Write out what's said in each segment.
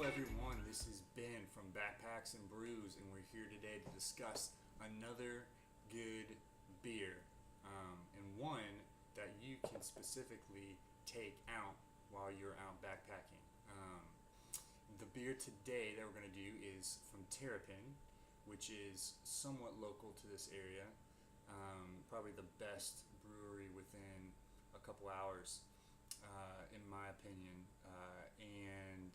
everyone, this is Ben from Backpacks and Brews, and we're here today to discuss another good beer, and one that you can specifically take out while you're out backpacking. The beer today that we're going to do is from Terrapin, which is somewhat local to this area, probably the best brewery within a couple hours, in my opinion, and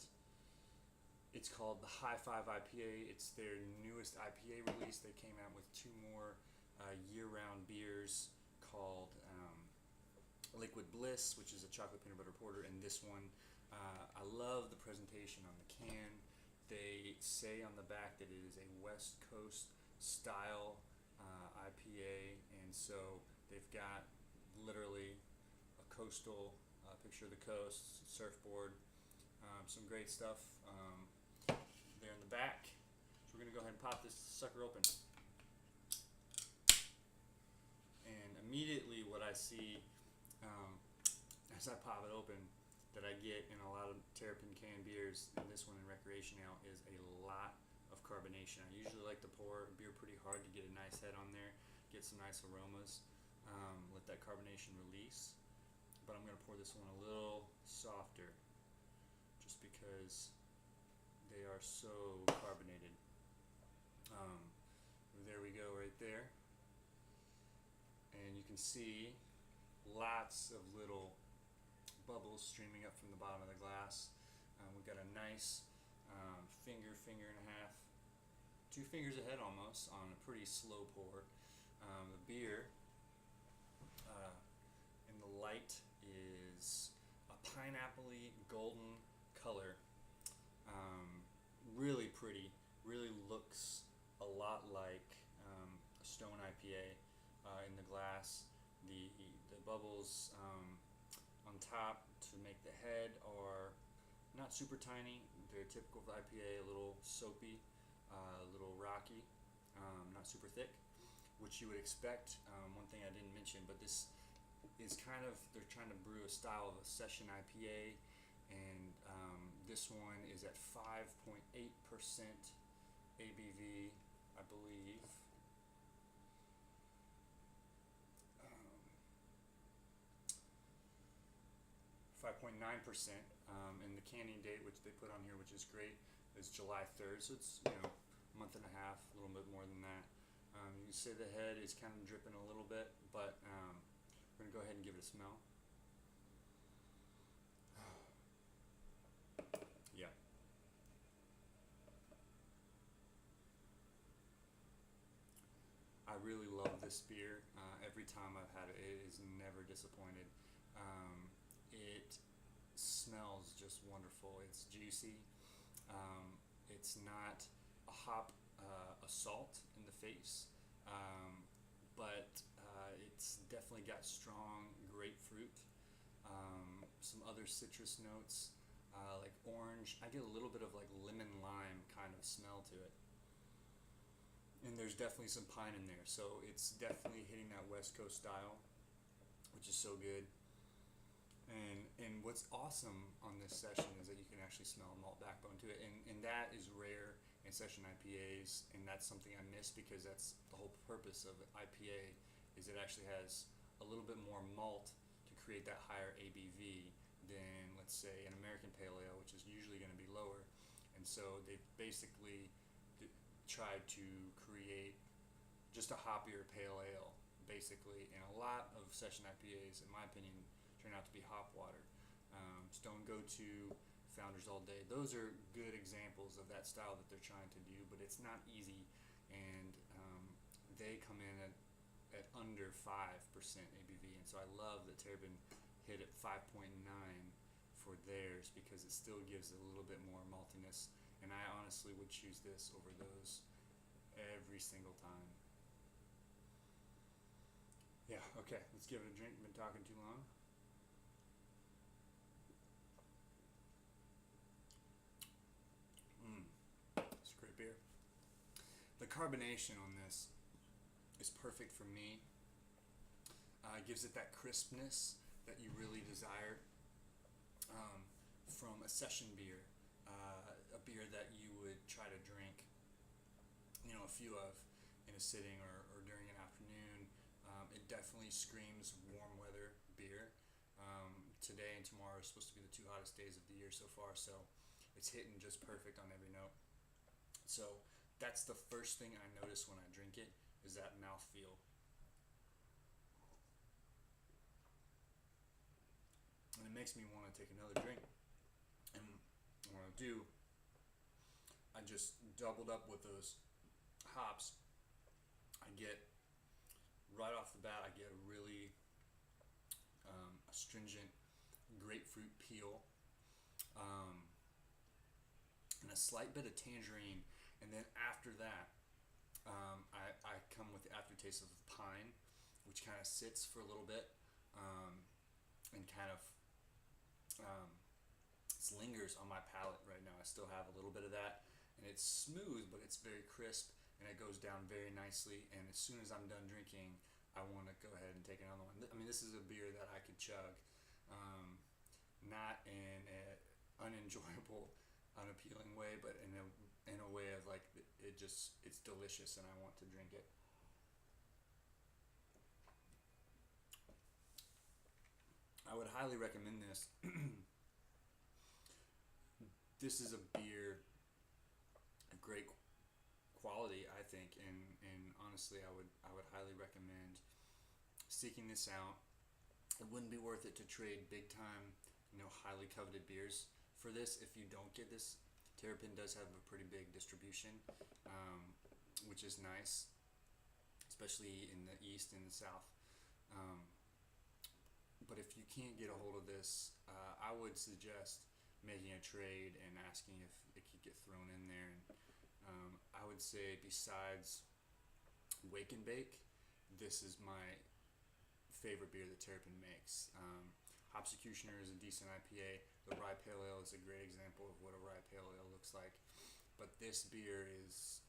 it's called the Hi-5 IPA. It's their newest IPA release. They came out with two more year-round beers called Liquid Bliss, which is a chocolate peanut butter porter, and this one, I love the presentation on the can. They say on the back that it is a West Coast style IPA, and so they've got literally a coastal picture of the coast, surfboard, some great stuff there in the back. So we're going to go ahead and pop this sucker open. And immediately what I see as I pop it open that I get in a lot of Terrapin canned beers, and this one in Recreation Ale, is a lot of carbonation. I usually like to pour beer pretty hard to get a nice head on there, get some nice aromas, let that carbonation release. But I'm going to pour this one a little softer just because they are so carbonated. There we go right there. And you can see lots of little bubbles streaming up from the bottom of the glass. We've got a nice finger and a half, 2 fingers ahead almost, on a pretty slow pour. The beer in the light is a pineapple-y golden color. Really pretty, really looks a lot like a Stone IPA in the glass. The bubbles on top to make the head are not super tiny. They're typical of IPA, a little soapy, a little rocky, not super thick, which you would expect. One thing I didn't mention, but this is kind of, they're trying to brew a style of a session IPA, and this one is at 5.8% ABV, I believe. 5.9%, and the canning date, which they put on here, which is great, is July 3rd, so it's, a month and a half, a little bit more than that. You can see the head is kind of dripping a little bit, but we're going to go ahead and give it a smell. Yeah. I really love this beer. Every time I've had it, it is never disappointed. It smells just wonderful. It's juicy. It's not a hop assault in the face, but it's definitely got strong grapefruit, some other citrus notes, like orange. I get a little bit of like lemon lime kind of smell to it. And there's definitely some pine in there, so it's definitely hitting that West Coast style, which is so good. And what's awesome on this session is that you can actually smell a malt backbone to it, and that is rare in session IPAs, and that's something I miss, because that's the whole purpose of IPA, is it actually has a little bit more malt to create that higher ABV than, let's say, an American Pale Ale, which is usually going to be lower. And so they've basically tried to create just a hoppier pale ale, basically, and a lot of session IPAs, in my opinion, turn out to be hop water. Stone Go-To, Founders All Day, those are good examples of that style that they're trying to do, but it's not easy, and they come in at under 5% ABV, and so I love that Terrapin hit at 5.9 for theirs, because it still gives it a little bit more maltiness, and I honestly would choose this over those every single time. Yeah, okay, let's give it a drink. Been talking too long. It's a great beer. The carbonation on this is perfect for me. It gives it that crispness that you really desire from a session beer. A beer try to drink, a few of in a sitting or during an afternoon. It definitely screams warm weather beer. Today and tomorrow are supposed to be the two hottest days of the year so far, so it's hitting just perfect on every note. So that's the first thing I notice when I drink it, is that mouthfeel. And it makes me want to take another drink. And what I do, I just doubled up with those hops. I get, right off the bat, I get a really astringent grapefruit peel, and a slight bit of tangerine. And then after that, I come with the aftertaste of pine, which kind of sits for a little bit, and kind of lingers on my palate right now. I still have a little bit of that, and it's smooth, but it's very crisp, and it goes down very nicely. And as soon as I'm done drinking, I want to go ahead and take another one. I mean, this is a beer that I could chug, not in an unenjoyable, unappealing way, but in a way of like it's delicious, and I want to drink it. I would highly recommend this. This is a beer of great quality, I think, and honestly, I would highly recommend seeking this out. It wouldn't be worth it to trade big time, highly coveted beers for this if you don't get this. Terrapin does have a pretty big distribution, which is nice, especially in the east and the south. But if you can't get a hold of this, I would suggest making a trade and asking if it could get thrown in there. And I would say, besides Wake and Bake, this is my favorite beer that Terrapin makes. Hopsecutioner is a decent IPA. The Rye Pale Ale is a great example of what a Rye Pale Ale looks like. But this beer is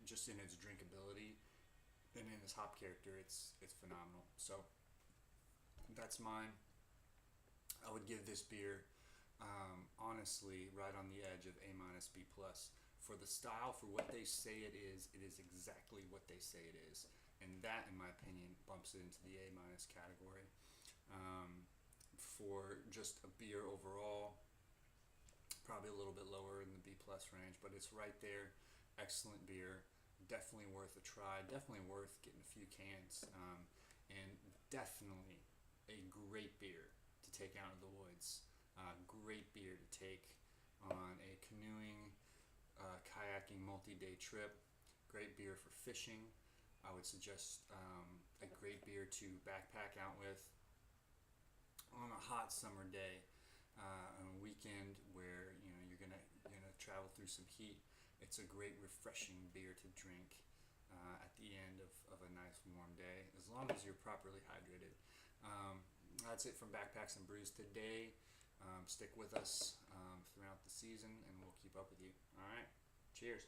just in its drinkability and in its hop character, it's phenomenal. So that's mine. I would give this beer, honestly, right on the edge of A minus B plus. For the style, for what they say it is exactly what they say it is, and that, in my opinion, bumps it into the A minus category. For just a beer overall, probably a little bit lower in the B plus range, but it's right there. Excellent beer, definitely worth a try, definitely worth getting a few cans, and definitely a great beer to take out of the woods. Great beer to take on a canoeing, kayaking multi-day trip. Great beer for fishing. I would suggest a great beer to backpack out with on a hot summer day, on a weekend where you're gonna travel through some heat. It's a great refreshing beer to drink at the end of a nice warm day, as long as you're properly hydrated. That's it from Backpacks and Brews today. Stick with us throughout the season, and we'll keep up with you. All right, cheers.